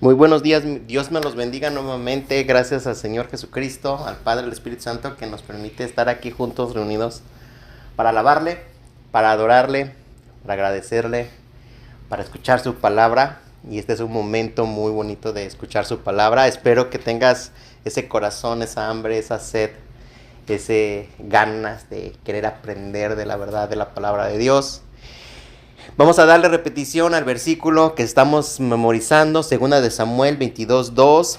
Muy buenos días, Dios me los bendiga nuevamente, gracias al Señor Jesucristo, al Padre, al Espíritu Santo, que nos permite estar aquí juntos, reunidos, para alabarle, para adorarle, para agradecerle, para escuchar su palabra. Y este es un momento muy bonito de escuchar su palabra. Espero que tengas ese corazón, esa hambre, esa sed, ese ganas de querer aprender de la verdad de la palabra de Dios. Vamos a darle repetición al versículo que estamos memorizando, segunda de Samuel 22:2.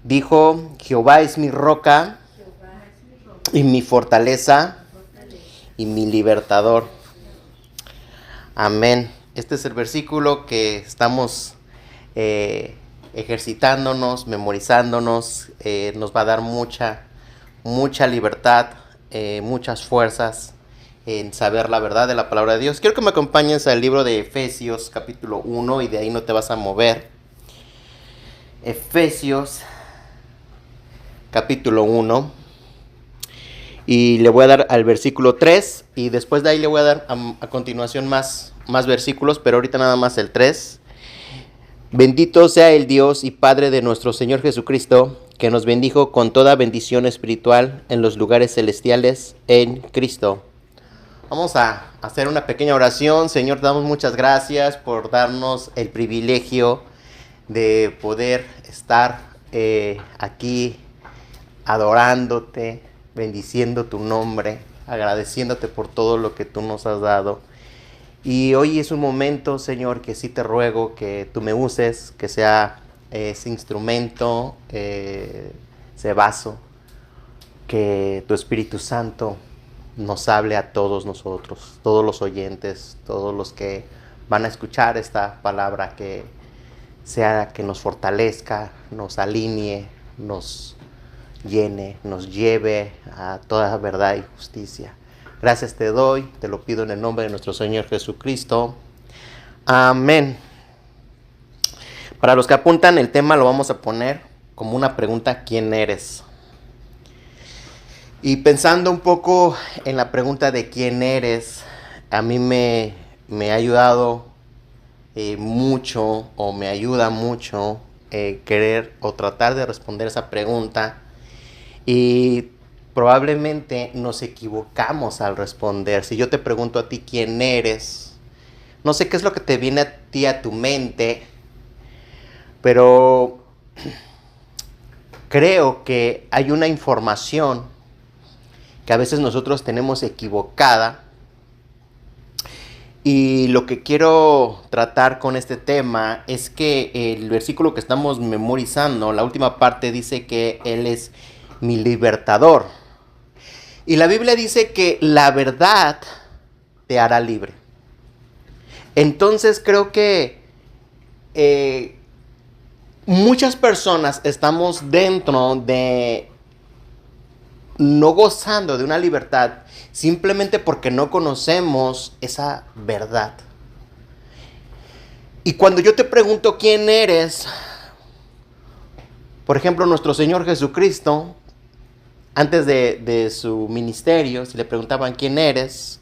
Dijo: Jehová es mi roca y mi fortaleza y mi libertador. Amén. Este es el versículo que estamos ejercitándonos, memorizándonos. Nos va a dar mucha libertad, muchas fuerzas en saber la verdad de la palabra de Dios. Quiero que me acompañes al libro de Efesios capítulo 1 y de ahí no te vas a mover. Efesios capítulo 1 y le voy a dar al versículo 3 y después de ahí le voy a dar a continuación más versículos, pero ahorita nada más el 3. Bendito sea el Dios y Padre de nuestro Señor Jesucristo, que nos bendijo con toda bendición espiritual en los lugares celestiales en Cristo. Vamos a hacer una pequeña oración. Señor, te damos muchas gracias por darnos el privilegio de poder estar aquí adorándote, bendiciendo tu nombre, agradeciéndote por todo lo que tú nos has dado. Y hoy es un momento, Señor, que sí te ruego que tú me uses, que sea ese instrumento, ese vaso, que tu Espíritu Santo nos hable a todos nosotros, todos los oyentes, todos los que van a escuchar esta palabra, que sea que nos fortalezca, nos alinee, nos llene, nos lleve a toda verdad y justicia. Gracias te doy, te lo pido en el nombre de nuestro Señor Jesucristo. Amén. Para los que apuntan, el tema lo vamos a poner como una pregunta: ¿quién eres? Y pensando un poco en la pregunta de quién eres, a mí me ha ayudado mucho, o me ayuda mucho querer o tratar de responder esa pregunta. Y probablemente nos equivocamos al responder. Si yo te pregunto a ti quién eres, no sé qué es lo que te viene a ti a tu mente, pero creo que hay una información que a veces nosotros tenemos equivocada. Y lo que quiero tratar con este tema es que el versículo que estamos memorizando, la última parte, dice que Él es mi libertador. Y la Biblia dice que la verdad te hará libre. Entonces creo que muchas personas estamos dentro de no gozando de una libertad simplemente porque no conocemos esa verdad. Y cuando yo te pregunto quién eres, por ejemplo, nuestro Señor Jesucristo, antes de su ministerio, si le preguntaban quién eres,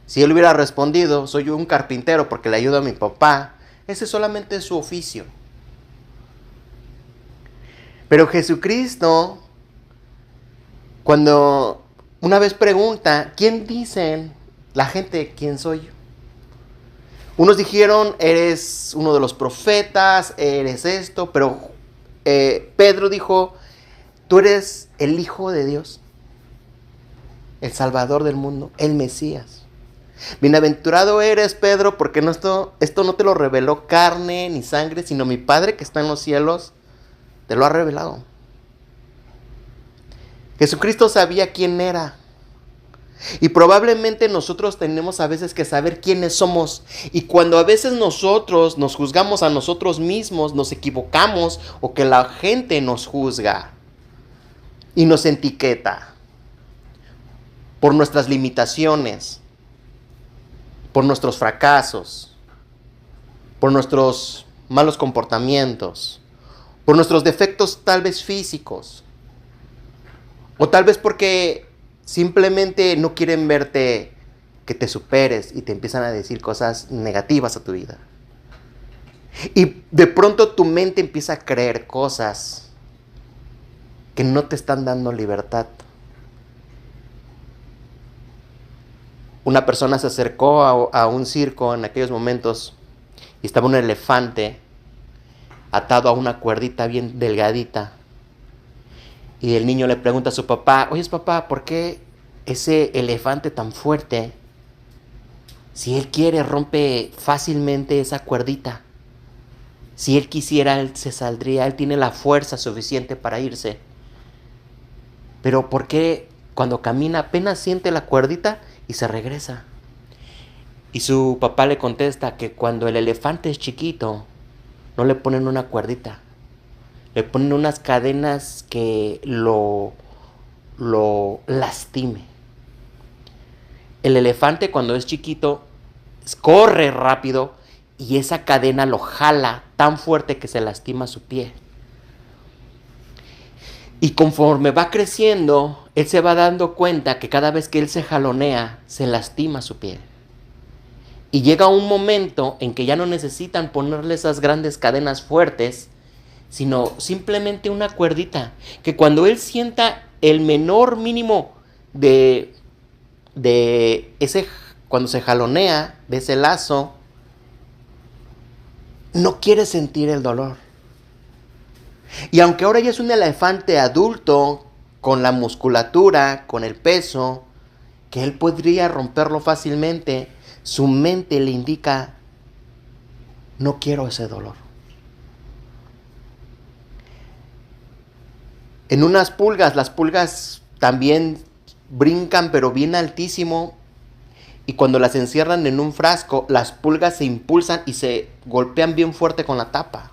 si él hubiera respondido: soy un carpintero porque le ayudo a mi papá, ese es solamente su oficio. Pero Jesucristo, cuando una vez pregunta: ¿quién dicen la gente quién soy yo? Unos dijeron: eres uno de los profetas, eres esto, pero Pedro dijo: tú eres el Hijo de Dios, el Salvador del mundo, el Mesías. Bienaventurado eres, Pedro, porque esto no te lo reveló carne ni sangre, sino mi Padre que está en los cielos te lo ha revelado. Jesucristo sabía quién era. Y probablemente nosotros tenemos a veces que saber quiénes somos. Y cuando a veces nosotros nos juzgamos a nosotros mismos, nos equivocamos, o que la gente nos juzga y nos etiqueta por nuestras limitaciones, por nuestros fracasos, por nuestros malos comportamientos, por nuestros defectos tal vez físicos, o tal vez porque simplemente no quieren verte que te superes y te empiezan a decir cosas negativas a tu vida. Y de pronto tu mente empieza a creer cosas que no te están dando libertad. Una persona se acercó a un circo en aquellos momentos y estaba un elefante atado a una cuerdita bien delgadita. Y el niño le pregunta a su papá, oye papá, ¿por qué ese elefante tan fuerte, si él quiere, rompe fácilmente esa cuerdita? Si él quisiera, él se saldría, él tiene la fuerza suficiente para irse. Pero ¿por qué cuando camina apenas siente la cuerdita y se regresa? Y su papá le contesta que cuando el elefante es chiquito, no le ponen una cuerdita. Le ponen unas cadenas que lo lastime. El elefante cuando es chiquito corre rápido y esa cadena lo jala tan fuerte que se lastima su pie. Y conforme va creciendo, él se va dando cuenta que cada vez que él se jalonea, se lastima su pie. Y llega un momento en que ya no necesitan ponerle esas grandes cadenas fuertes, sino simplemente una cuerdita, que cuando él sienta el menor mínimo de ese, cuando se jalonea de ese lazo, no quiere sentir el dolor. Y aunque ahora ya es un elefante adulto, con la musculatura, con el peso, que él podría romperlo fácilmente, su mente le indica, no quiero ese dolor. En unas pulgas, las pulgas también brincan pero bien altísimo, y cuando las encierran en un frasco, las pulgas se impulsan y se golpean bien fuerte con la tapa.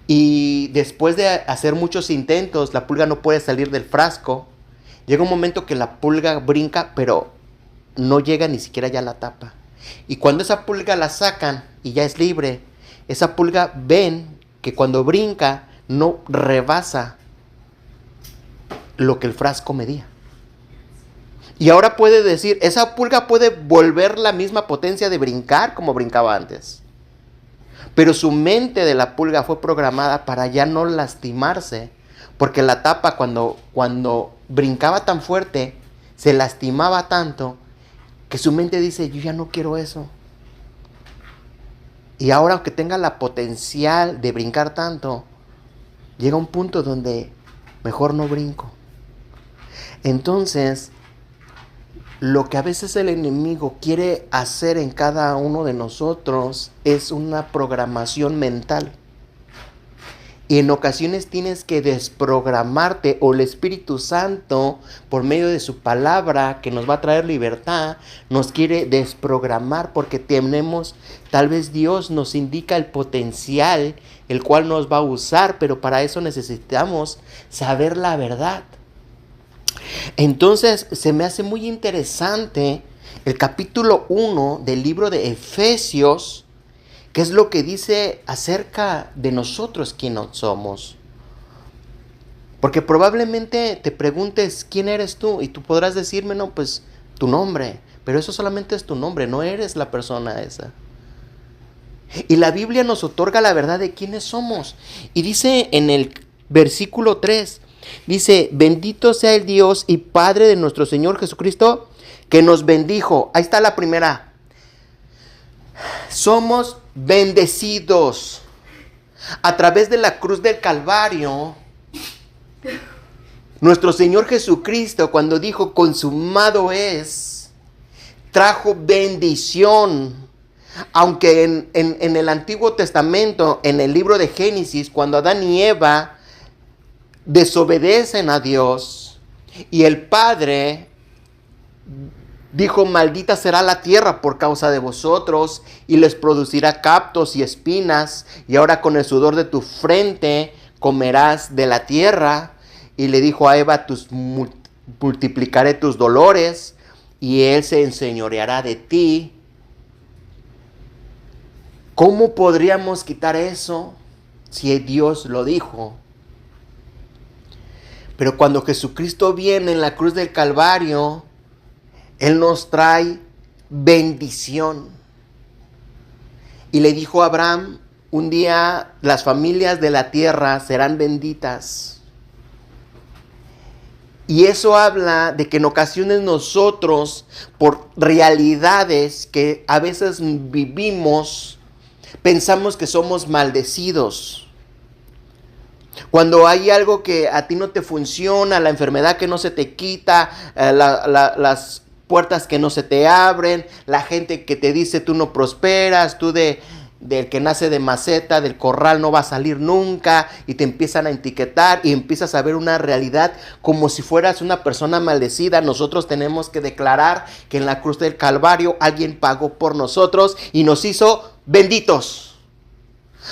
Y después de hacer muchos intentos, la pulga no puede salir del frasco. Llega un momento que la pulga brinca, pero no llega ni siquiera ya a la tapa. Y cuando esa pulga la sacan y ya es libre, esa pulga ven que cuando brinca no rebasa lo que el frasco medía. Y ahora puede decir, esa pulga puede volver la misma potencia de brincar como brincaba antes. Pero su mente de la pulga fue programada para ya no lastimarse, porque la tapa cuando brincaba tan fuerte, se lastimaba tanto, que su mente dice, yo ya no quiero eso. Y ahora, aunque tenga la potencial de brincar tanto, llega un punto donde mejor no brinco. Entonces, lo que a veces el enemigo quiere hacer en cada uno de nosotros es una programación mental. Y en ocasiones tienes que desprogramarte, o el Espíritu Santo, por medio de su palabra que nos va a traer libertad, nos quiere desprogramar porque tenemos, tal vez Dios nos indica el potencial, el cual nos va a usar, pero para eso necesitamos saber la verdad. Entonces se me hace muy interesante el capítulo 1 del libro de Efesios, que es lo que dice acerca de nosotros quiénes somos. Porque probablemente te preguntes quién eres tú y tú podrás decirme, no, pues tu nombre, pero eso solamente es tu nombre, no eres la persona esa. Y la Biblia nos otorga la verdad de quiénes somos. Y dice en el versículo 3, dice, bendito sea el Dios y Padre de nuestro Señor Jesucristo, que nos bendijo. Ahí está la primera. Somos bendecidos. A través de la cruz del Calvario, nuestro Señor Jesucristo, cuando dijo consumado es, trajo bendición. Aunque en el Antiguo Testamento, en el libro de Génesis, cuando Adán y Eva desobedecen a Dios y el Padre dijo, maldita será la tierra por causa de vosotros y les producirá captos y espinas, y ahora con el sudor de tu frente comerás de la tierra. Y le dijo a Eva, multiplicaré tus dolores y él se enseñoreará de ti. ¿Cómo podríamos quitar eso si Dios lo dijo? Pero cuando Jesucristo viene en la cruz del Calvario, Él nos trae bendición. Y le dijo a Abraham, un día las familias de la tierra serán benditas. Y eso habla de que en ocasiones nosotros, por realidades que a veces vivimos, pensamos que somos maldecidos. Cuando hay algo que a ti no te funciona, la enfermedad que no se te quita, las puertas que no se te abren, la gente que te dice tú no prosperas, tú del que nace de maceta, del corral no va a salir nunca, y te empiezan a etiquetar y empiezas a ver una realidad como si fueras una persona maldecida. Nosotros tenemos que declarar que en la cruz del Calvario alguien pagó por nosotros y nos hizo benditos.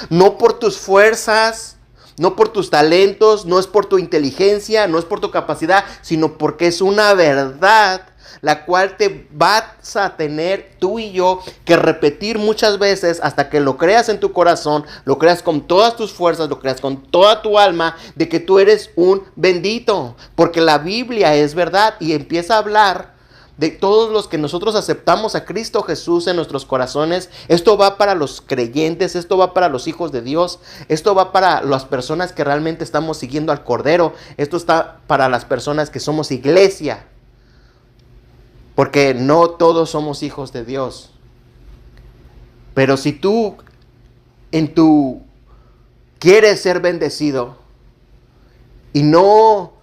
No por tus fuerzas, no por tus talentos, no es por tu inteligencia, no es por tu capacidad, sino porque es una verdad la cual te vas a tener tú y yo que repetir muchas veces hasta que lo creas en tu corazón, lo creas con todas tus fuerzas, lo creas con toda tu alma, de que tú eres un bendito, porque la Biblia es verdad y empieza a hablar de todos los que nosotros aceptamos a Cristo Jesús en nuestros corazones. Esto va para los creyentes, esto va para los hijos de Dios, esto va para las personas que realmente estamos siguiendo al Cordero, esto está para las personas que somos iglesia. Porque no todos somos hijos de Dios. Pero si tú quieres ser bendecido y no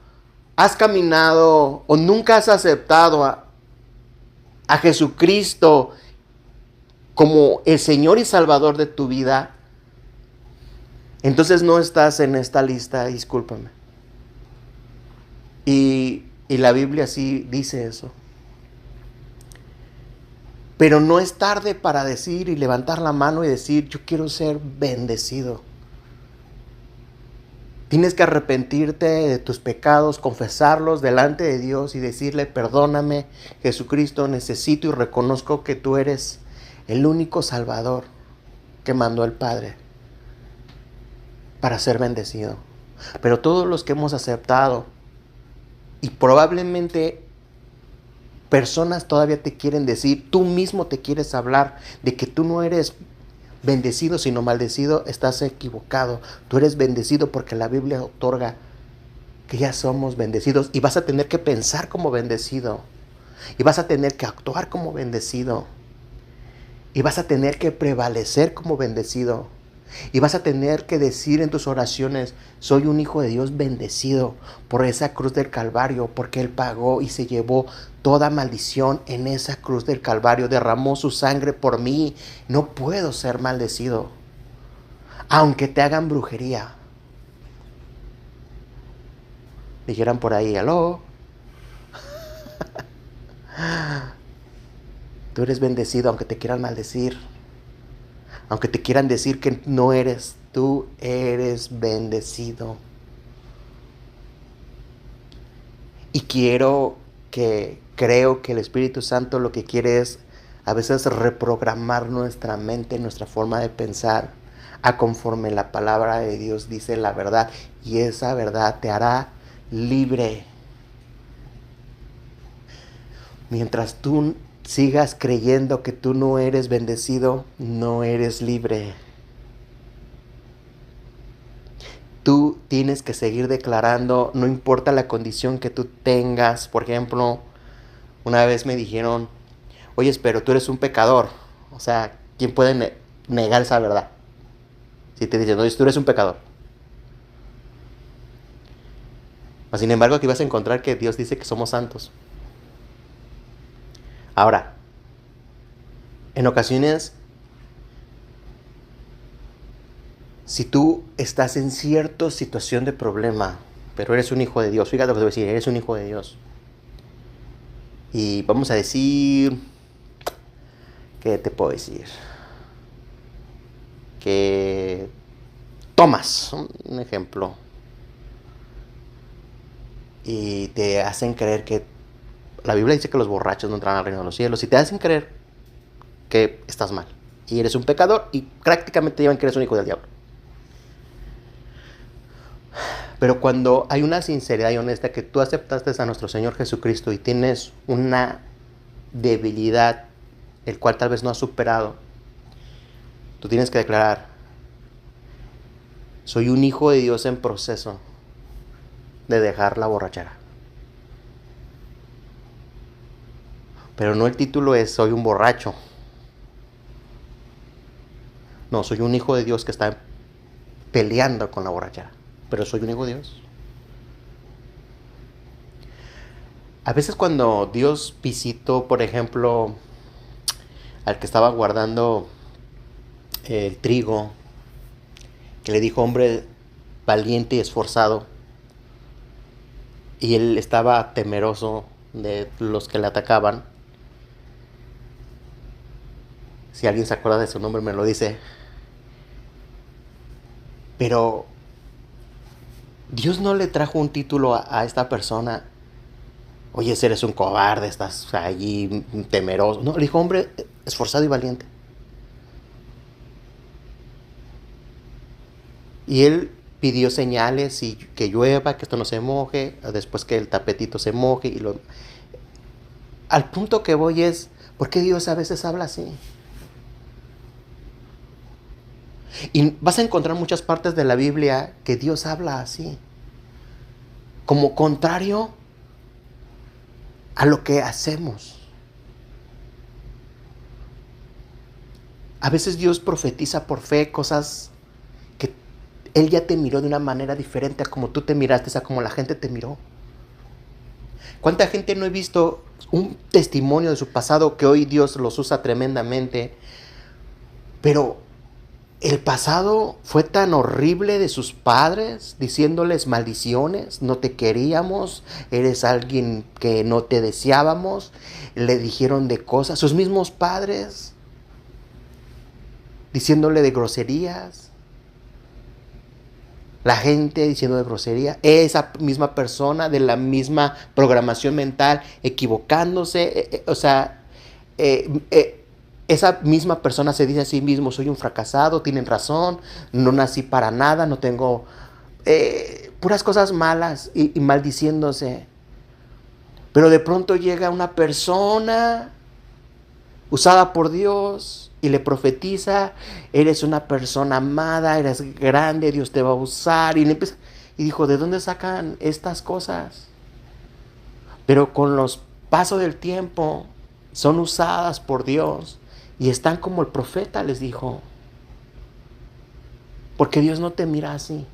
has caminado o nunca has aceptado a Jesucristo como el Señor y Salvador de tu vida, entonces no estás en esta lista, discúlpame. Y la Biblia sí dice eso. Pero no es tarde para decir y levantar la mano y decir, yo quiero ser bendecido. Tienes que arrepentirte de tus pecados, confesarlos delante de Dios y decirle, perdóname, Jesucristo, necesito y reconozco que tú eres el único Salvador que mandó el Padre para ser bendecido. Pero todos los que hemos aceptado y probablemente personas todavía te quieren decir, tú mismo te quieres hablar de que tú no eres bendecido sino maldecido, estás equivocado. Tú eres bendecido porque la Biblia otorga que ya somos bendecidos y vas a tener que pensar como bendecido y vas a tener que actuar como bendecido y vas a tener que prevalecer como bendecido y vas a tener que decir en tus oraciones, soy un hijo de Dios bendecido por esa cruz del Calvario, porque Él pagó y se llevó toda maldición en esa cruz del Calvario, derramó su sangre por mí. No puedo ser maldecido, aunque te hagan brujería. Dijeran por ahí, aló. Tú eres bendecido aunque te quieran maldecir. Aunque te quieran decir que no eres, tú eres bendecido. Y creo que el Espíritu Santo lo que quiere es a veces reprogramar nuestra mente, nuestra forma de pensar, a conforme la palabra de Dios dice la verdad. Y esa verdad te hará libre. Mientras tú sigas creyendo que tú no eres bendecido, no eres libre. Tú tienes que seguir declarando, no importa la condición que tú tengas. Por ejemplo, una vez me dijeron, oye, pero tú eres un pecador. O sea, ¿quién puede negar esa verdad? Si te dicen, oye, tú eres un pecador. Sin embargo, aquí vas a encontrar que Dios dice que somos santos. Ahora, en ocasiones, si tú estás en cierta situación de problema, pero eres un hijo de Dios, fíjate lo que te voy a decir, eres un hijo de Dios. Y vamos a decir, ¿qué te puedo decir? Que tomas, un ejemplo, y te hacen creer que la Biblia dice que los borrachos no entran al reino de los cielos, y te hacen creer que estás mal y eres un pecador y prácticamente te llevan que eres un hijo del diablo. Pero cuando hay una sinceridad y honesta que tú aceptaste a nuestro Señor Jesucristo y tienes una debilidad el cual tal vez no has superado, Tú tienes que declarar: soy un hijo de Dios en proceso de dejar la borrachera. Pero no el título es soy un borracho. No, soy un hijo de Dios que está peleando con la borrachera. Pero soy un hijo de Dios. A veces cuando Dios visitó, por ejemplo, al que estaba guardando el trigo, que le dijo hombre valiente y esforzado, y él estaba temeroso de los que le atacaban. Si alguien se acuerda de su nombre me lo dice. Pero Dios no le trajo un título a esta persona: oye, eres un cobarde, estás allí temeroso. No, le dijo hombre esforzado y valiente. Y él pidió señales, y que llueva, que esto no se moje, después que el tapetito se moje. Al punto que voy es, ¿por qué Dios a veces habla así? Y vas a encontrar muchas partes de la Biblia que Dios habla así, como contrario a lo que hacemos. A veces Dios profetiza por fe cosas que Él ya te miró de una manera diferente a como tú te miraste, a como la gente te miró. ¿Cuánta gente no he visto un testimonio de su pasado que hoy Dios los usa tremendamente? Pero el pasado fue tan horrible de sus padres, diciéndoles maldiciones: no te queríamos, eres alguien que no te deseábamos. Le dijeron de cosas, sus mismos padres, diciéndole de groserías. La gente diciendo de grosería. Esa misma persona de la misma programación mental equivocándose. Esa misma persona se dice a sí mismo: soy un fracasado, tienen razón, no nací para nada, no tengo... puras cosas malas y maldiciéndose. Pero de pronto llega una persona usada por Dios y le profetiza: eres una persona amada, eres grande, Dios te va a usar. Y dijo: ¿de dónde sacan estas cosas? Pero con los pasos del tiempo son usadas por Dios y están como el profeta les dijo. Porque Dios no te mira así.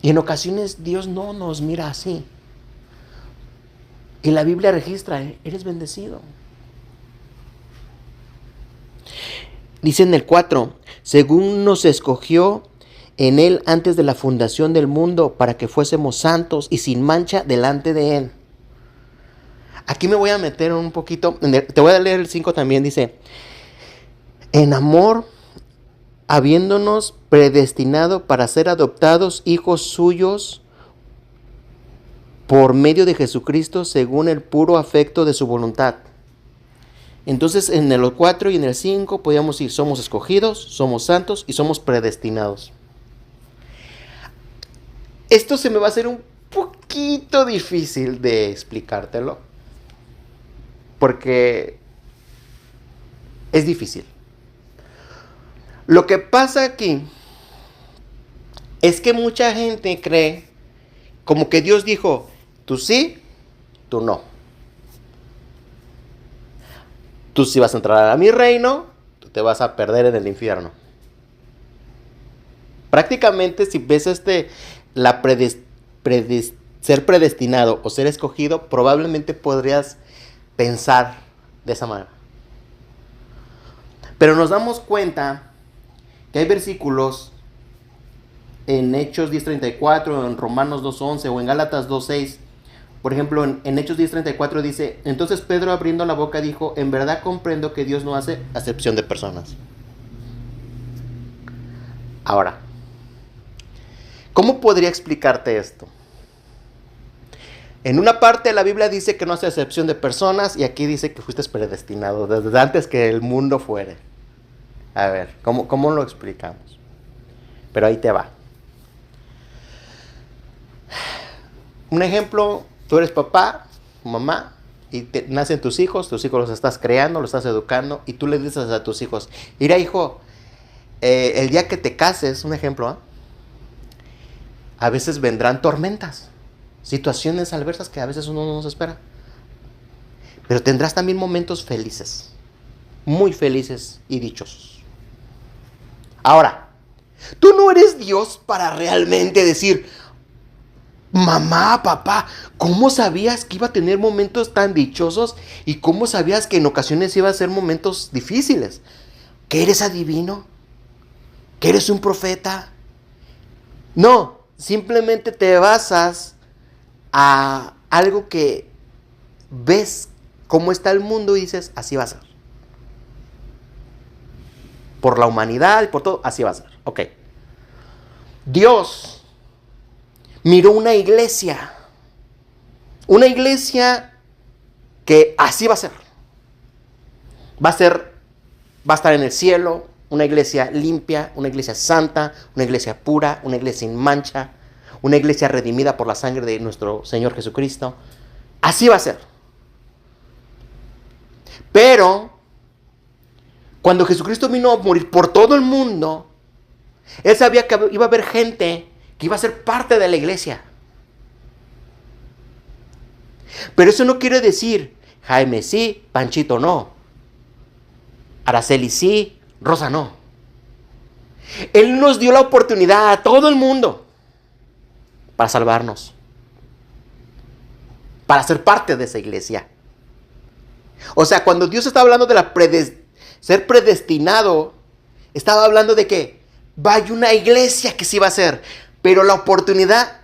Y en ocasiones Dios no nos mira así. Y la Biblia registra: eres bendecido. Dice en el 4: según nos escogió en Él antes de la fundación del mundo, para que fuésemos santos y sin mancha delante de Él. Aquí me voy a meter un poquito, te voy a leer el 5 también. Dice: en amor, habiéndonos predestinado para ser adoptados hijos suyos por medio de Jesucristo, según el puro afecto de su voluntad. Entonces en el 4 y en el 5 podíamos decir: somos escogidos, somos santos y somos predestinados. Esto se me va a hacer un poquito difícil de explicártelo, porque es difícil. Lo que pasa aquí es que mucha gente cree como que Dios dijo: tú sí, tú no. Tú sí vas a entrar a mi reino, tú te vas a perder en el infierno. Prácticamente, si ves ser predestinado o ser escogido, probablemente podrías pensar de esa manera. Pero nos damos cuenta que hay versículos en Hechos 10:34, en Romanos 2:11 o en Gálatas 2:6. Por ejemplo, en Hechos 10:34 dice: entonces Pedro, abriendo la boca, dijo: en verdad comprendo que Dios no hace acepción de personas. Ahora, ¿cómo podría explicarte esto? En una parte la Biblia dice que no hace acepción de personas, y aquí dice que fuiste predestinado desde antes que el mundo fuere. A ver, ¿cómo lo explicamos? Pero ahí te va. Un ejemplo: tú eres papá, mamá, y nacen tus hijos los estás creando, los estás educando, y tú le dices a tus hijos, mira hijo, el día que te cases, un ejemplo, a veces vendrán tormentas, situaciones adversas que a veces uno no se espera. Pero tendrás también momentos felices, muy felices y dichosos. Ahora, tú no eres Dios para realmente decir, mamá, papá, ¿cómo sabías que iba a tener momentos tan dichosos? ¿Y cómo sabías que en ocasiones iba a ser momentos difíciles? ¿Que eres adivino? ¿Que eres un profeta? No, simplemente te basas a algo que ves cómo está el mundo y dices, así va a ser. Por la humanidad y por todo, así va a ser. Ok. Dios miró una iglesia que así va a ser. Va a estar en el cielo, una iglesia limpia, una iglesia santa, una iglesia pura, una iglesia sin mancha, una iglesia redimida por la sangre de nuestro Señor Jesucristo. Así va a ser. Pero cuando Jesucristo vino a morir por todo el mundo, Él sabía que iba a haber gente que iba a ser parte de la iglesia. Pero eso no quiere decir, Jaime sí, Panchito no, Araceli sí, Rosa no. Él nos dio la oportunidad a todo el mundo para salvarnos, para ser parte de esa iglesia. O sea, cuando Dios está hablando de ser predestinado, estaba hablando de que vaya una iglesia que sí va a ser, pero la oportunidad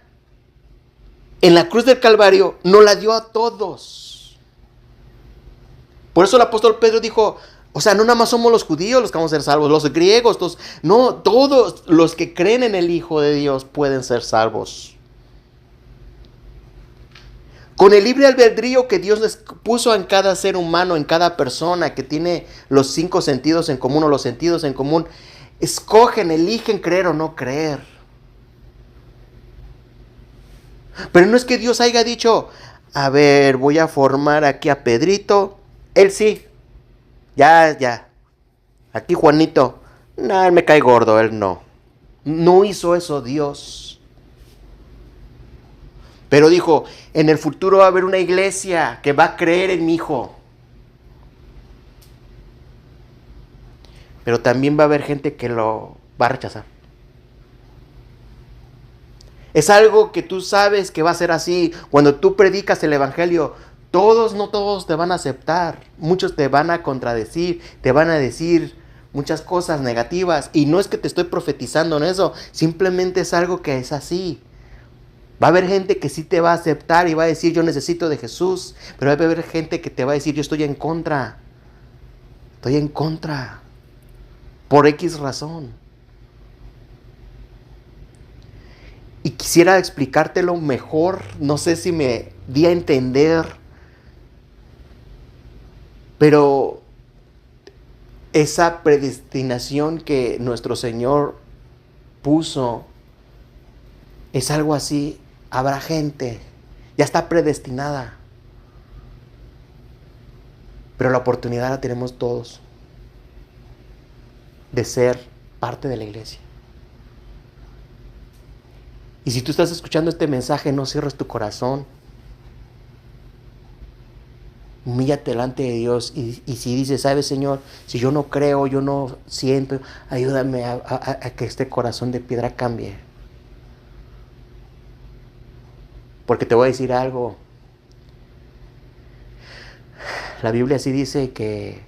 en la cruz del Calvario no la dio a todos. Por eso el apóstol Pedro dijo, o sea, no nada más somos los judíos los que vamos a ser salvos, los griegos, no, todos los que creen en el Hijo de Dios pueden ser salvos. Con el libre albedrío que Dios les puso en cada ser humano, en cada persona que tiene los 5 sentidos en común o los sentidos en común, escogen, eligen creer o no creer. Pero no es que Dios haya dicho, a ver, voy a formar aquí a Pedrito, él sí, ya. Aquí Juanito, él me cae gordo, él no. No hizo eso Dios. Pero dijo, en el futuro va a haber una iglesia que va a creer en mi hijo. Pero también va a haber gente que lo va a rechazar. Es algo que tú sabes que va a ser así. Cuando tú predicas el evangelio, no todos te van a aceptar. Muchos te van a contradecir, te van a decir muchas cosas negativas. Y no es que te estoy profetizando en eso, simplemente es algo que es así. Va a haber gente que sí te va a aceptar y va a decir, yo necesito de Jesús. Pero va a haber gente que te va a decir, yo estoy en contra. Estoy en contra. Por X razón. Y quisiera explicártelo mejor. No sé si me di a entender. Pero esa predestinación que nuestro Señor puso es algo así. Habrá gente, ya está predestinada. Pero la oportunidad la tenemos todos de ser parte de la iglesia. Y si tú estás escuchando este mensaje, no cierres tu corazón. Humíllate delante de Dios y si dices, ¿sabes, Señor? Si yo no creo, yo no siento, ayúdame a que este corazón de piedra cambie. Porque te voy a decir algo. La Biblia sí dice que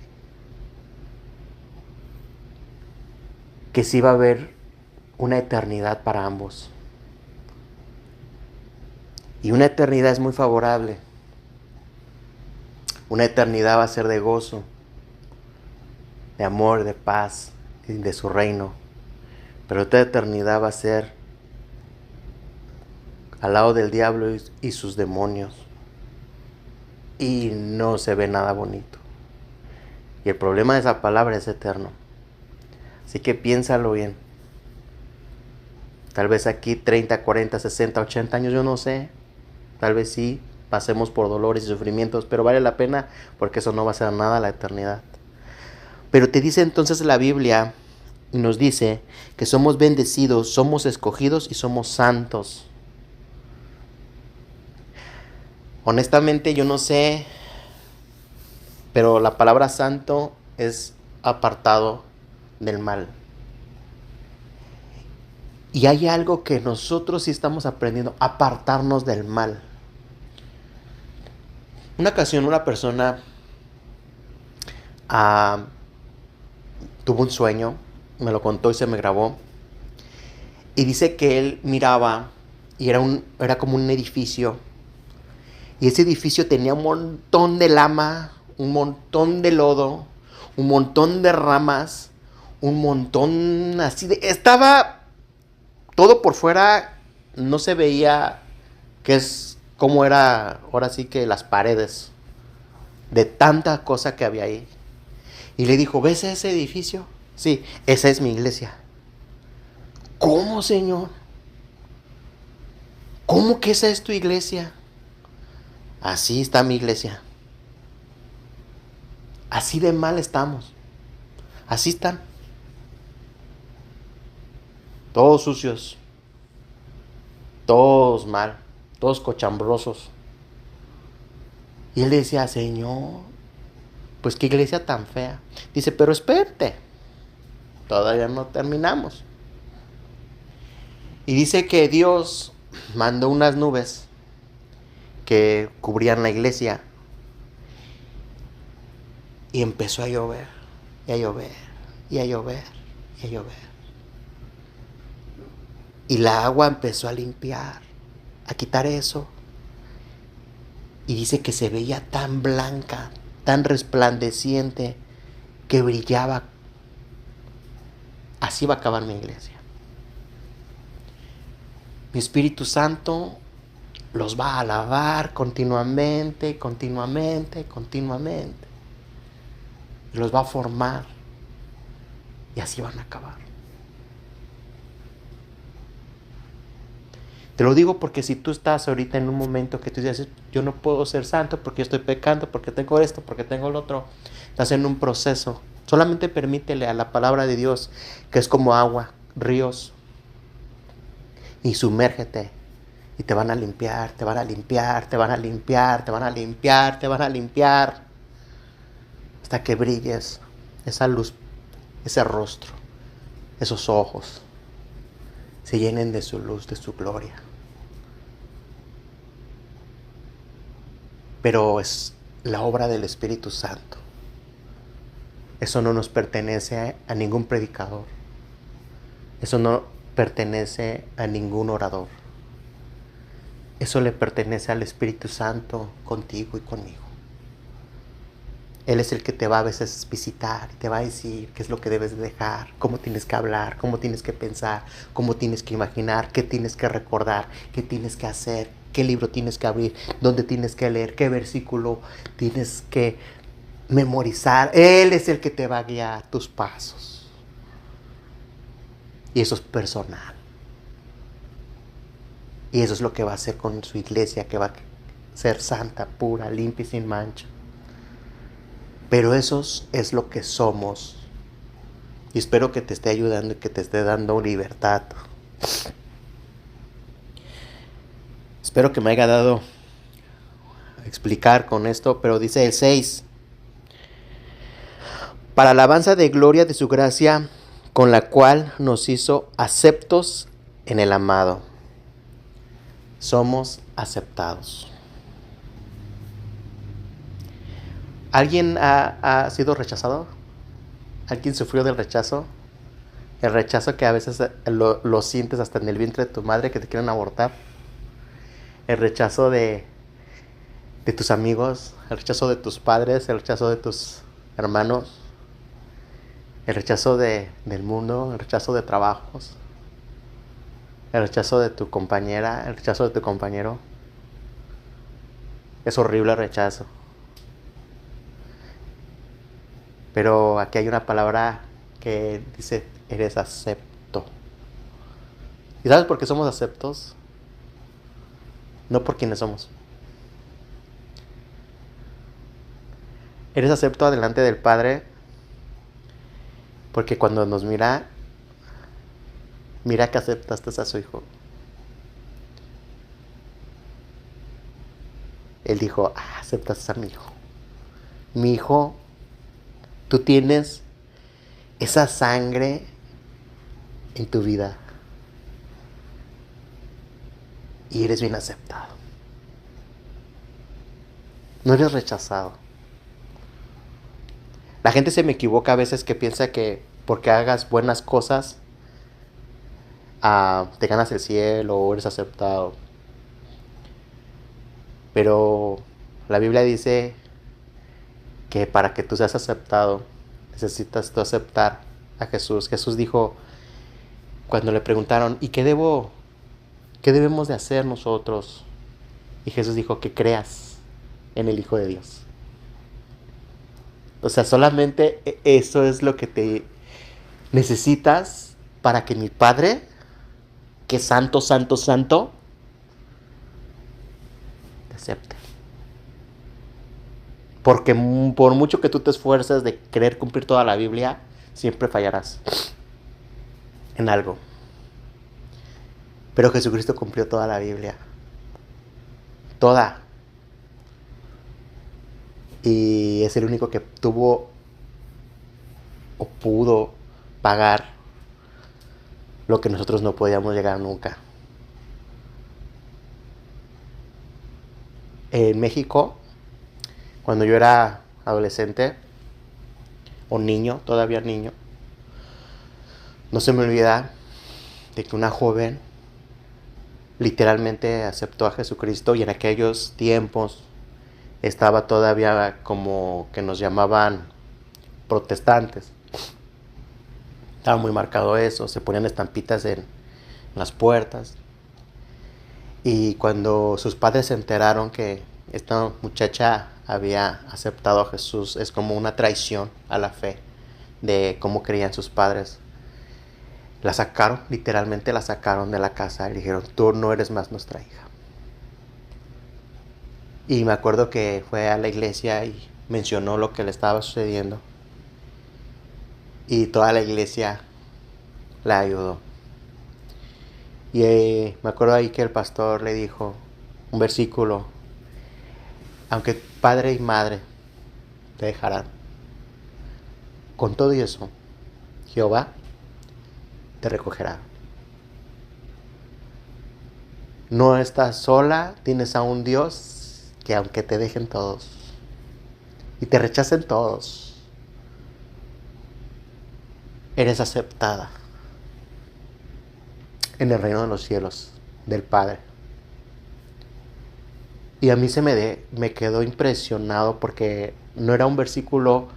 sí va a haber una eternidad para ambos. Y una eternidad es muy favorable. Una eternidad va a ser de gozo, de amor, de paz y de su reino. Pero otra eternidad va a ser al lado del diablo y sus demonios. Y no se ve nada bonito. Y el problema de esa palabra es eterno. Así que piénsalo bien. Tal vez aquí 30, 40, 60, 80 años, yo no sé. Tal vez sí. pasemos por dolores y sufrimientos, pero vale la pena porque eso no va a ser nada a la eternidad. Pero te dice entonces la Biblia, nos dice que somos bendecidos, somos escogidos y somos santos. Honestamente yo no sé, pero la palabra santo es apartado del mal. Y hay algo que nosotros sí estamos aprendiendo, apartarnos del mal. Una ocasión una persona tuvo un sueño, me lo contó y se me grabó. Y dice que él miraba y era como un edificio. Y ese edificio tenía un montón de lama, un montón de lodo, un montón de ramas, un montón así de... Estaba todo por fuera, no se veía cómo era ahora sí que las paredes de tanta cosa que había ahí. Y le dijo, ¿ves ese edificio? Sí, esa es mi iglesia. ¿Cómo, Señor? ¿Cómo que esa es tu iglesia? Así está mi iglesia. Así de mal estamos. Así están. Todos sucios. Todos mal. Todos cochambrosos. Y él decía, Señor, pues qué iglesia tan fea. Dice, pero espérate. Todavía no terminamos. Y dice que Dios mandó unas nubes que cubrían la iglesia. Y empezó a llover, y a llover, y a llover, y a llover. Y la agua empezó a limpiar, a quitar eso. Y dice que se veía tan blanca, tan resplandeciente, que brillaba. Así va a acabar mi iglesia. Mi Espíritu Santo los va a alabar continuamente, continuamente, continuamente. Y los va a formar. Y así van a acabar. Te lo digo porque si tú estás ahorita en un momento que tú dices, yo no puedo ser santo porque estoy pecando, porque tengo esto, porque tengo lo otro. Estás en un proceso. Solamente permítele a la palabra de Dios, que es como agua, ríos. Y sumérgete. Y te van a limpiar, te van a limpiar, te van a limpiar, te van a limpiar, te van a limpiar. Hasta que brilles esa luz, ese rostro, esos ojos, se llenen de su luz, de su gloria. Pero es la obra del Espíritu Santo. Eso no nos pertenece a ningún predicador. Eso no pertenece a ningún orador. Eso le pertenece al Espíritu Santo contigo y conmigo. Él es el que te va a veces visitar, te va a decir qué es lo que debes de dejar, cómo tienes que hablar, cómo tienes que pensar, cómo tienes que imaginar, qué tienes que recordar, qué tienes que hacer, qué libro tienes que abrir, dónde tienes que leer, qué versículo tienes que memorizar. Él es el que te va a guiar tus pasos. Y eso es personal. Y eso es lo que va a hacer con su iglesia, que va a ser santa, pura, limpia y sin mancha. Pero eso es lo que somos. Y espero que te esté ayudando y que te esté dando libertad. Espero que me haya dado a explicar con esto, pero dice el 6. Para alabanza de gloria de su gracia, con la cual nos hizo aceptos en el amado. Somos aceptados. ¿Alguien ha sido rechazado? ¿Alguien sufrió del rechazo? El rechazo que a veces lo sientes hasta en el vientre de tu madre, que te quieren abortar. El rechazo de tus amigos, el rechazo de tus padres, el rechazo de tus hermanos, el rechazo del mundo, el rechazo de trabajos, el rechazo de tu compañera, el rechazo de tu compañero. Es horrible el rechazo. Pero aquí hay una palabra que dice, eres acepto. ¿Y sabes por qué somos aceptos? No por quienes somos, Eres aceptado delante del Padre porque cuando nos mira, mira que aceptaste a su Hijo. Él dijo, aceptaste a mi Hijo. Mi Hijo, tú tienes esa sangre en tu vida y eres bien aceptado. No eres rechazado. La gente se me equivoca a veces que piensa que porque hagas buenas cosas te ganas el cielo o eres aceptado. Pero la Biblia dice que para que tú seas aceptado necesitas tú aceptar a Jesús. Jesús dijo cuando le preguntaron, ¿y qué debemos de hacer nosotros? Y Jesús dijo que creas en el Hijo de Dios. O sea, solamente eso es lo que te necesitas para que mi Padre, que es santo, santo, santo, te acepte. Porque por mucho que tú te esfuerces de querer cumplir toda la Biblia, siempre fallarás en algo. Pero Jesucristo cumplió toda la Biblia. Toda. Y es el único que tuvo o pudo pagar lo que nosotros no podíamos llegar nunca. En México, cuando yo era adolescente, o niño, todavía niño, no se me olvida de que una joven literalmente aceptó a Jesucristo y en aquellos tiempos estaba todavía como que nos llamaban protestantes. Estaba muy marcado eso, se ponían estampitas en las puertas. Y cuando sus padres se enteraron que esta muchacha había aceptado a Jesús, es como una traición a la fe de cómo creían sus padres. La sacaron, literalmente la sacaron de la casa y dijeron, tú no eres más nuestra hija. Y me acuerdo que fue a la iglesia y mencionó lo que le estaba sucediendo. Y toda la iglesia la ayudó. Y me acuerdo ahí que el pastor le dijo un versículo, aunque padre y madre te dejarán, con todo y eso, Jehová te recogerá. No estás sola, tienes a un Dios que aunque te dejen todos y te rechacen todos, eres aceptada en el reino de los cielos del Padre. Y a mí me quedó impresionado porque no era un versículo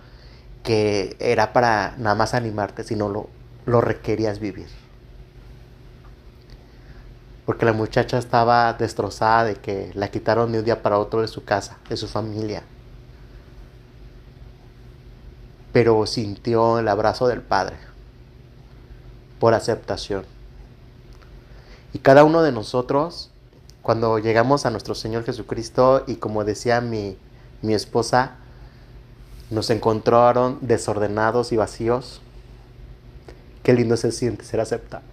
que era para nada más animarte, sino lo requerías vivir. Porque la muchacha estaba destrozada de que la quitaron de un día para otro de su casa, de su familia. Pero sintió el abrazo del Padre por aceptación. Y cada uno de nosotros, cuando llegamos a nuestro Señor Jesucristo, y como decía mi esposa, nos encontraron desordenados y vacíos, qué lindo se siente ser aceptado.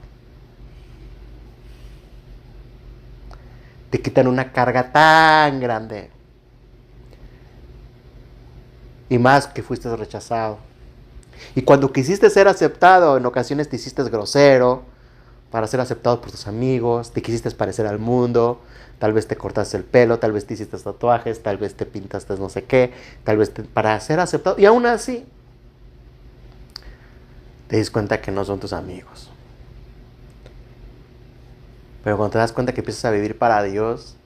Te quitan una carga tan grande. Y más que fuiste rechazado. Y cuando quisiste ser aceptado, en ocasiones te hiciste grosero para ser aceptado por tus amigos, te quisiste parecer al mundo, tal vez te cortaste el pelo, tal vez te hiciste tatuajes, tal vez te pintaste no sé qué, tal vez para ser aceptado. Y aún así, te das cuenta que no son tus amigos. Pero cuando te das cuenta que empiezas a vivir para Dios,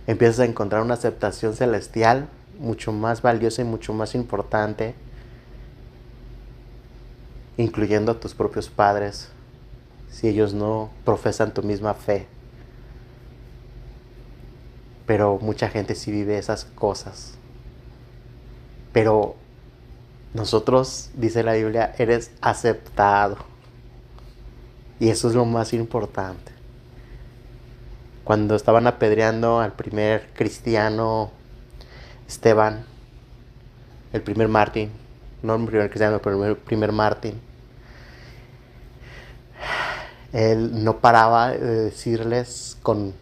empiezas a encontrar una aceptación celestial mucho más valiosa y mucho más importante, incluyendo a tus propios padres, si ellos no profesan tu misma fe. Pero mucha gente sí vive esas cosas. Pero nosotros, dice la Biblia, eres aceptado. Y eso es lo más importante. Cuando estaban apedreando al primer cristiano, Esteban, el primer mártir, no el primer cristiano, pero el primer mártir. Él no paraba de decirles con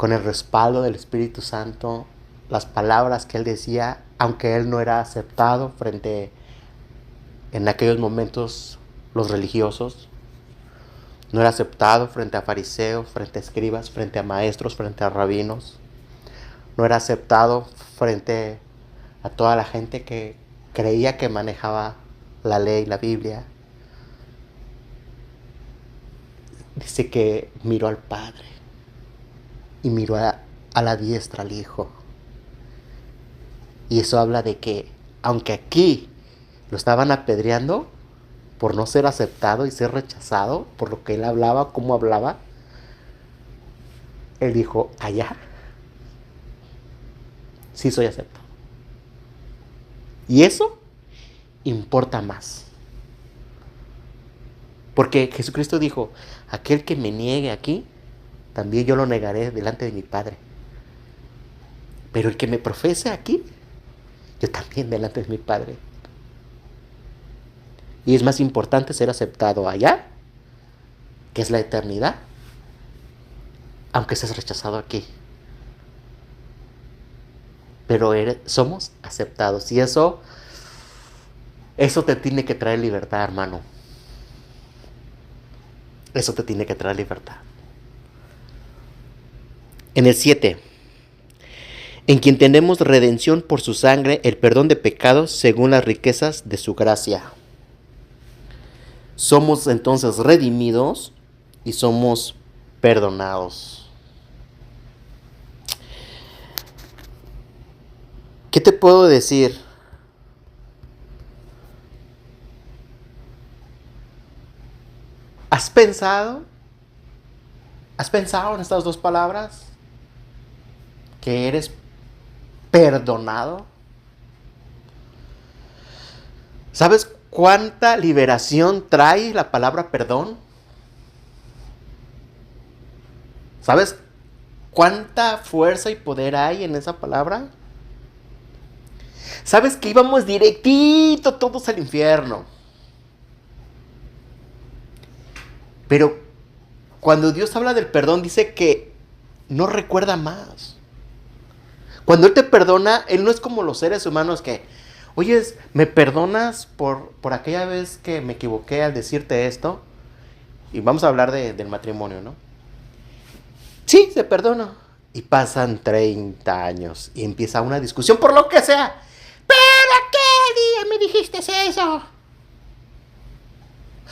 el respaldo del Espíritu Santo las palabras que él decía, aunque él no era aceptado frente en aquellos momentos los religiosos, no era aceptado frente a fariseos, frente a escribas, frente a maestros, frente a rabinos, no era aceptado frente a toda la gente que creía que manejaba la ley, la Biblia. Dice que miró al Padre y miró a la diestra al Hijo. Y eso habla de que, aunque aquí lo estaban apedreando por no ser aceptado y ser rechazado por lo que él hablaba, cómo hablaba, él dijo, allá sí soy aceptado. Y eso importa más. Porque Jesucristo dijo, aquel que me niegue aquí, también yo lo negaré delante de mi Padre. Pero el que me profese aquí, yo también delante de mi Padre. Y es más importante ser aceptado allá, que es la eternidad, aunque seas rechazado aquí. Pero somos aceptados. Y eso te tiene que traer libertad, hermano. Eso te tiene que traer libertad. En el 7. En quien tenemos redención por su sangre, el perdón de pecados según las riquezas de su gracia. Somos entonces redimidos y somos perdonados. ¿Qué te puedo decir? ¿Has pensado en estas dos palabras? Que eres perdonado. ¿Sabes cuánta liberación trae la palabra perdón? ¿Sabes cuánta fuerza y poder hay en esa palabra? ¿Sabes que íbamos directito todos al infierno? Pero cuando Dios habla del perdón, dice que no recuerda más. Cuando Él te perdona, Él no es como los seres humanos que, oye, ¿me perdonas por aquella vez que me equivoqué al decirte esto? Y vamos a hablar del matrimonio, ¿no? Sí, se perdona. Y pasan 30 años y empieza una discusión por lo que sea. ¿Pero a qué día me dijiste eso?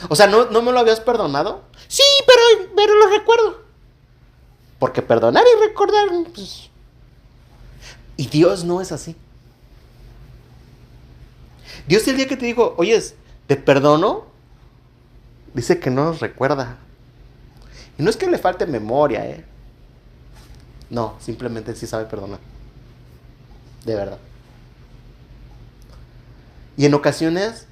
O sea, ¿no me lo habías perdonado? Sí, pero lo recuerdo. Porque perdonar y recordar, pues... Y Dios no es así. Dios el día que te dijo, oye, te perdono, dice que no nos recuerda. Y no es que le falte memoria, No, simplemente sí sabe perdonar. De verdad. Y en ocasiones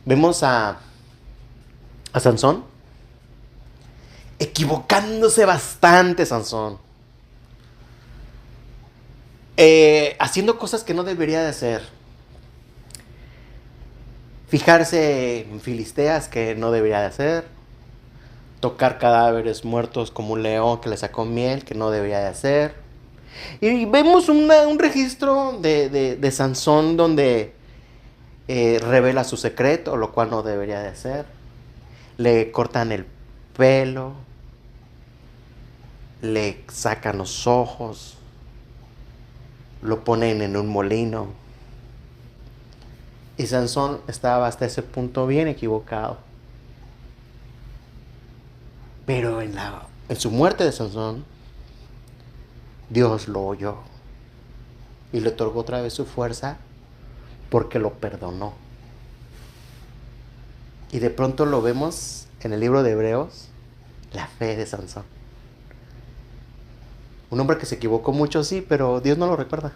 vemos a Sansón equivocándose bastante, Sansón. Haciendo cosas que no debería de hacer. Fijarse en filisteas que no debería de hacer. Tocar cadáveres muertos como un león que le sacó miel que no debería de hacer. Y vemos un registro de Sansón donde revela su secreto, lo cual no debería de hacer. Le cortan el pelo, le sacan los ojos, lo ponen en un molino. Y Sansón estaba hasta ese punto bien equivocado. Pero en su muerte de Sansón, Dios lo oyó y le otorgó otra vez su fuerza porque lo perdonó. Y de pronto lo vemos en el libro de Hebreos, la fe de Sansón. Un hombre que se equivocó mucho, sí, pero Dios no lo recuerda.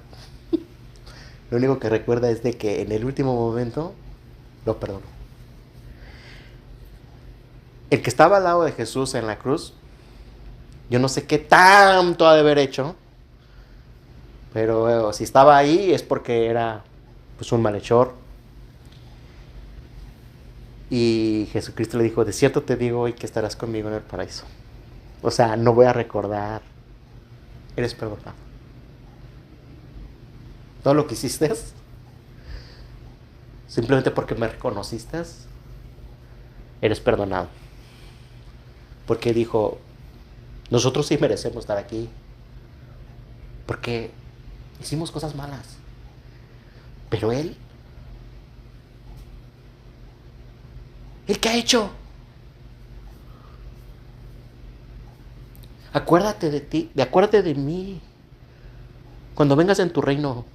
Lo único que recuerda es de que en el último momento lo perdonó. El que estaba al lado de Jesús en la cruz, yo no sé qué tanto ha de haber hecho, Pero si estaba ahí es porque era pues un malhechor. Y Jesucristo le dijo, de cierto te digo hoy que estarás conmigo en el paraíso. O sea, no voy a recordar. Eres perdonado. Todo lo que hiciste, simplemente porque me reconociste, eres perdonado. Porque dijo, nosotros sí merecemos estar aquí. Porque hicimos cosas malas. Pero ¿Él qué ha hecho? Acuérdate de ti, acuérdate de mí. Cuando vengas en tu reino,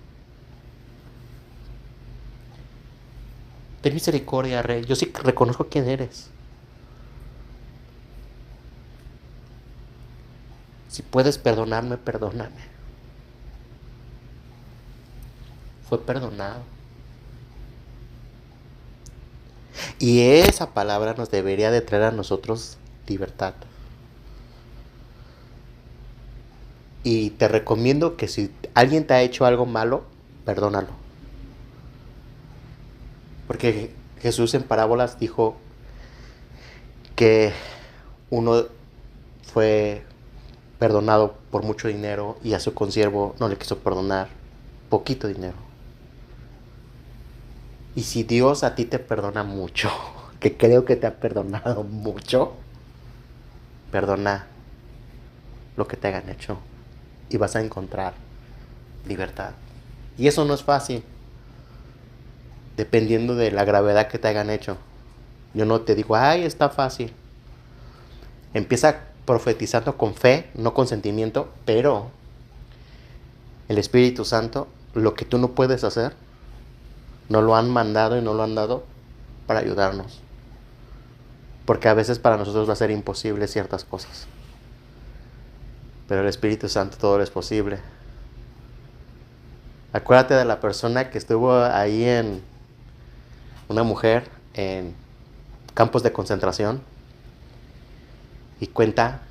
ten misericordia, Rey. Yo sí reconozco quién eres. Si puedes perdonarme, perdóname. Fue perdonado. Y esa palabra nos debería de traer a nosotros libertad. Y te recomiendo que si alguien te ha hecho algo malo, perdónalo. Porque Jesús en parábolas dijo que uno fue perdonado por mucho dinero y a su consiervo no le quiso perdonar poquito dinero. Y si Dios a ti te perdona mucho, que creo que te ha perdonado mucho, perdona lo que te hayan hecho y vas a encontrar libertad. Y eso no es fácil, dependiendo de la gravedad que te hayan hecho. Yo no te digo, ay, está fácil. Empieza profetizando con fe, no con sentimiento, pero el Espíritu Santo, lo que tú no puedes hacer, nos lo han mandado y nos lo han dado para ayudarnos. Porque a veces para nosotros va a ser imposible ciertas cosas. Pero el Espíritu Santo todo lo es posible. Acuérdate de la persona que estuvo ahí en una mujer en campos de concentración y cuenta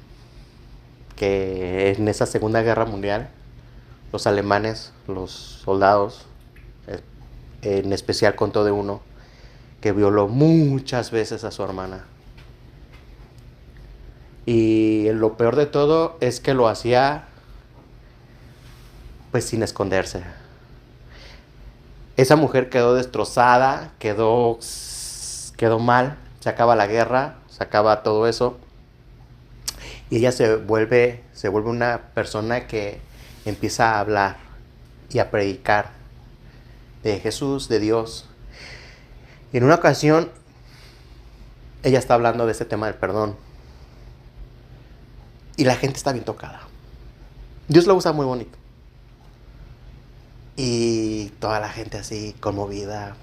que en esa Segunda Guerra Mundial los alemanes, los soldados, en especial contó de uno que violó muchas veces a su hermana. Y lo peor de todo es que lo hacía pues sin esconderse. Esa mujer quedó destrozada, quedó mal, se acaba la guerra, se acaba todo eso. Y ella se vuelve una persona que empieza a hablar y a predicar de Jesús, de Dios. Y en una ocasión, ella está hablando de ese tema del perdón. Y la gente está bien tocada. Dios lo usa muy bonito. Y toda la gente así conmovida.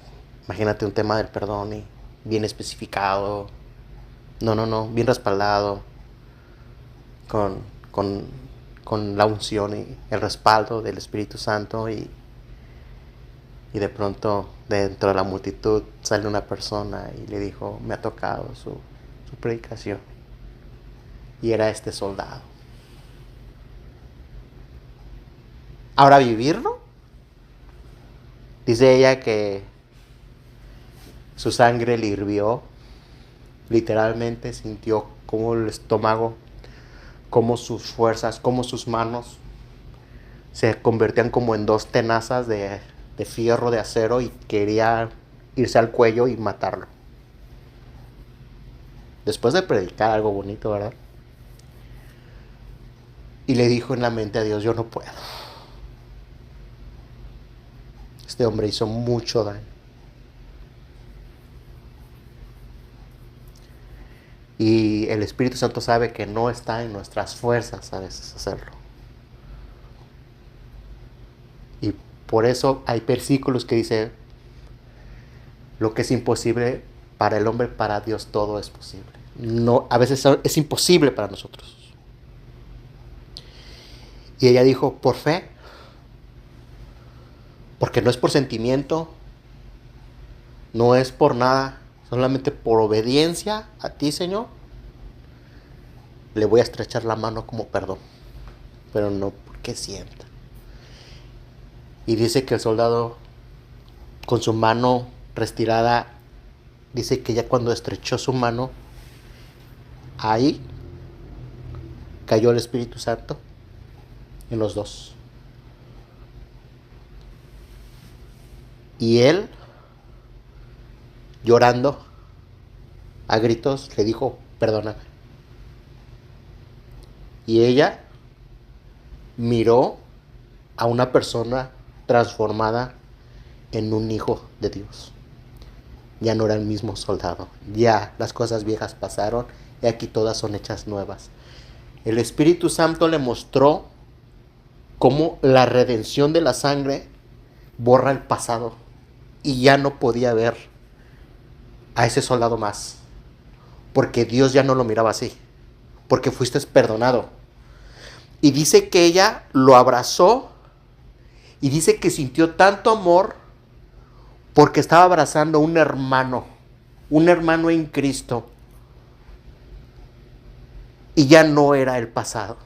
Imagínate un tema del perdón y bien especificado. No, bien respaldado. Con la unción y el respaldo del Espíritu Santo. Y de pronto dentro de la multitud sale una persona y le dijo, me ha tocado su predicación. Y era este soldado. Ahora vivirlo. Dice ella que su sangre le hirvió. Literalmente sintió como el estómago, como sus fuerzas, como sus manos se convertían como en dos tenazas de fierro, de acero, y quería irse al cuello y matarlo. Después de predicar algo bonito, ¿verdad? Y le dijo en la mente a Dios, yo no puedo. Este hombre hizo mucho daño. Y el Espíritu Santo sabe que no está en nuestras fuerzas a veces hacerlo. Y por eso hay versículos que dice, lo que es imposible para el hombre, para Dios todo es posible. No, a veces es imposible para nosotros. Y ella dijo, por fe, porque no es por sentimiento, no es por nada, solamente por obediencia a ti, Señor, le voy a estrechar la mano como perdón, pero no porque sienta. Y dice que el soldado, con su mano retirada, dice que ya cuando estrechó su mano, ahí cayó el Espíritu Santo en los dos. Y él, llorando a gritos, le dijo, perdóname. Y ella miró a una persona transformada en un hijo de Dios. Ya no era el mismo soldado. Ya las cosas viejas pasaron y aquí todas son hechas nuevas. El Espíritu Santo le mostró cómo la redención de la sangre borra el pasado. Y ya no podía ver a ese soldado más. Porque Dios ya no lo miraba así. Porque fuiste perdonado. Y dice que ella lo abrazó. Y dice que sintió tanto amor porque estaba abrazando a un hermano en Cristo. Y ya no era el pasado.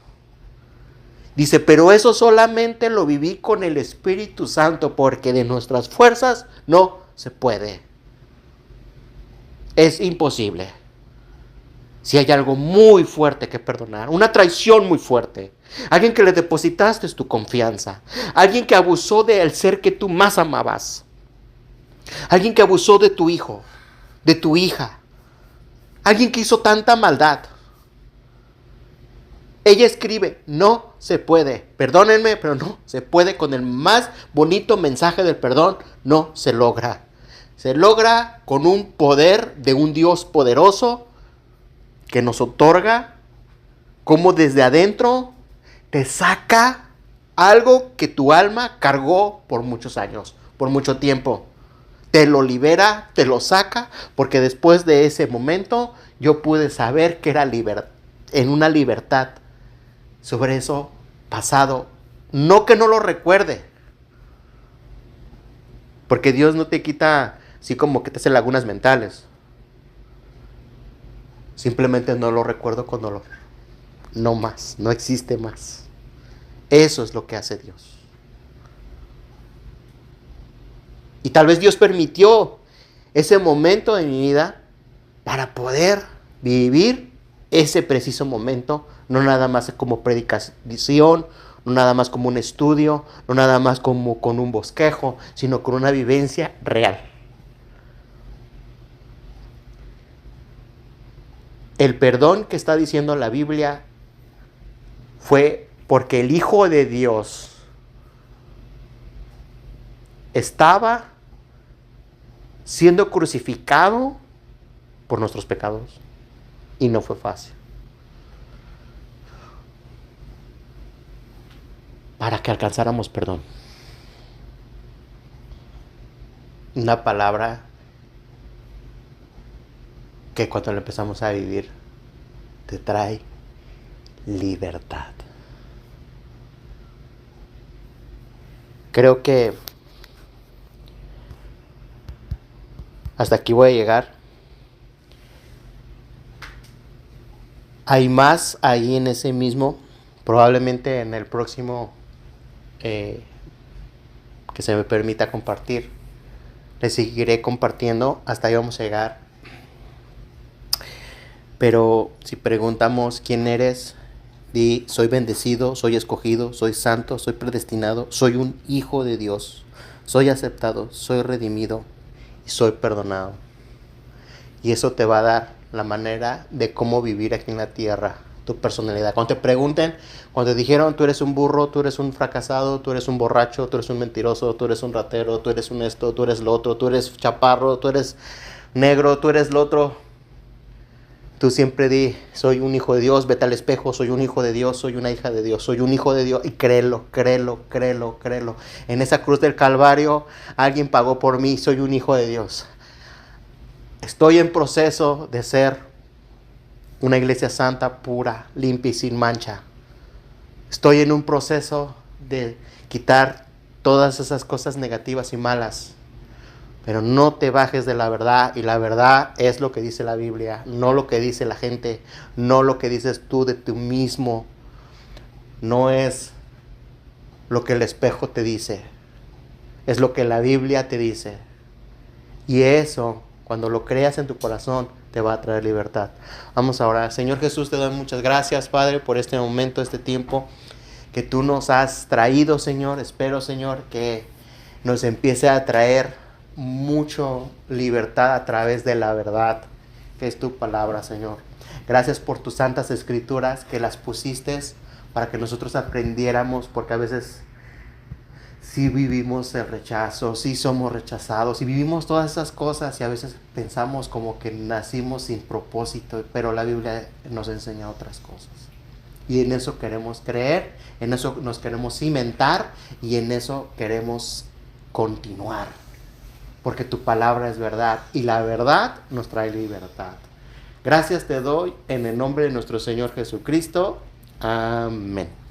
Dice, pero eso solamente lo viví con el Espíritu Santo, porque de nuestras fuerzas no se puede. Es imposible. Si hay algo muy fuerte que perdonar, una traición muy fuerte, alguien que le depositaste tu confianza, alguien que abusó del ser que tú más amabas, alguien que abusó de tu hijo, de tu hija, alguien que hizo tanta maldad. Ella escribe, no se puede, perdónenme, pero no se puede. Con el más bonito mensaje del perdón, no se logra. Se logra con un poder de un Dios poderoso que nos otorga, como desde adentro te saca algo que tu alma cargó por muchos años, por mucho tiempo. Te lo libera, te lo saca, porque después de ese momento yo pude saber que era en una libertad sobre eso pasado. No que no lo recuerde, porque Dios no te quita así como que te hace lagunas mentales. Simplemente no lo recuerdo con dolor. No más, no existe más. Eso es lo que hace Dios. Y tal vez Dios permitió ese momento de mi vida para poder vivir ese preciso momento, no nada más como predicación, no nada más como un estudio, no nada más como con un bosquejo, sino con una vivencia real. El perdón que está diciendo la Biblia fue porque el Hijo de Dios estaba siendo crucificado por nuestros pecados y no fue fácil. Para que alcanzáramos perdón. Una palabra que cuando la empezamos a vivir te trae libertad. Creo que hasta aquí voy a llegar. Hay más ahí en ese mismo. Probablemente en el próximo que se me permita compartir, les seguiré compartiendo. Hasta ahí vamos a llegar. Pero si preguntamos quién eres, di, soy bendecido, soy escogido, soy santo, soy predestinado, soy un hijo de Dios, soy aceptado, soy redimido y soy perdonado. Y eso te va a dar la manera de cómo vivir aquí en la tierra, tu personalidad. Cuando te pregunten, cuando te dijeron tú eres un burro, tú eres un fracasado, tú eres un borracho, tú eres un mentiroso, tú eres un ratero, tú eres un esto, tú eres lo otro, tú eres chaparro, tú eres negro, tú eres lo otro, tú siempre di, soy un hijo de Dios, vete al espejo, soy un hijo de Dios, soy una hija de Dios, soy un hijo de Dios. Y créelo, créelo, créelo, créelo. En esa cruz del Calvario, alguien pagó por mí, soy un hijo de Dios. Estoy en proceso de ser una iglesia santa, pura, limpia y sin mancha. Estoy en un proceso de quitar todas esas cosas negativas y malas. Pero no te bajes de la verdad, y la verdad es lo que dice la Biblia, no lo que dice la gente, no lo que dices tú de tú mismo, no es lo que el espejo te dice. Es lo que la Biblia te dice. Y eso, cuando lo creas en tu corazón, te va a traer libertad. Vamos a orar. Señor Jesús, te doy muchas gracias, Padre, por este momento, este tiempo que tú nos has traído, Señor. Espero, Señor, que nos empiece a traer mucho libertad a través de la verdad, que es tu palabra, Señor. Gracias por tus santas escrituras que las pusiste para que nosotros aprendiéramos, porque a veces sí vivimos el rechazo, sí somos rechazados, y vivimos todas esas cosas y a veces pensamos como que nacimos sin propósito, pero la Biblia nos enseña otras cosas. Y en eso queremos creer, en eso nos queremos cimentar y en eso queremos continuar. Porque tu palabra es verdad y la verdad nos trae libertad. Gracias te doy en el nombre de nuestro Señor Jesucristo. Amén.